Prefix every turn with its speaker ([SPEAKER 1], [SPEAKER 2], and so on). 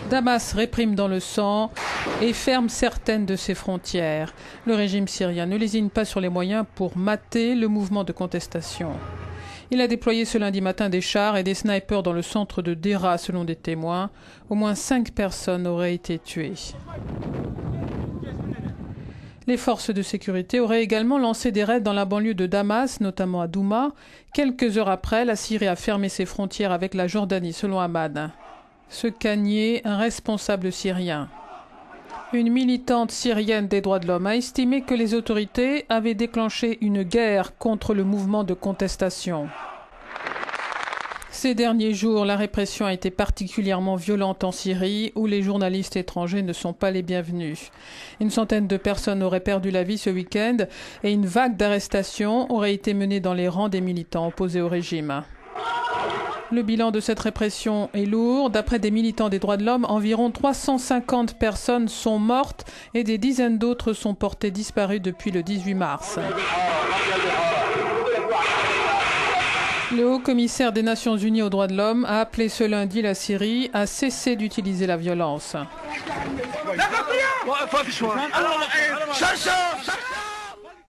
[SPEAKER 1] Damas réprime dans le sang et ferme certaines de ses frontières. Le régime syrien ne lésine pas sur les moyens pour mater le mouvement de contestation. Il a déployé ce lundi matin des chars et des snipers dans le centre de Deraa, selon des témoins. Au moins 5 personnes auraient été tuées. Les forces de sécurité auraient également lancé des raids dans la banlieue de Damas, notamment à Douma. Quelques heures après, la Syrie a fermé ses frontières avec la Jordanie, selon Ahmad. Ce qu'a nié un responsable syrien. Une militante syrienne des droits de l'homme a estimé que les autorités avaient déclenché une guerre contre le mouvement de contestation. Ces derniers jours, la répression a été particulièrement violente en Syrie, où les journalistes étrangers ne sont pas les bienvenus. Une centaine de personnes auraient perdu la vie ce week-end et une vague d'arrestations aurait été menée dans les rangs des militants opposés au régime. Le bilan de cette répression est lourd. D'après des militants des droits de l'homme, environ 350 personnes sont mortes et des dizaines d'autres sont portées disparues depuis le 18 mars. Le haut-commissaire des Nations Unies aux droits de l'homme a appelé ce lundi la Syrie à cesser d'utiliser la violence.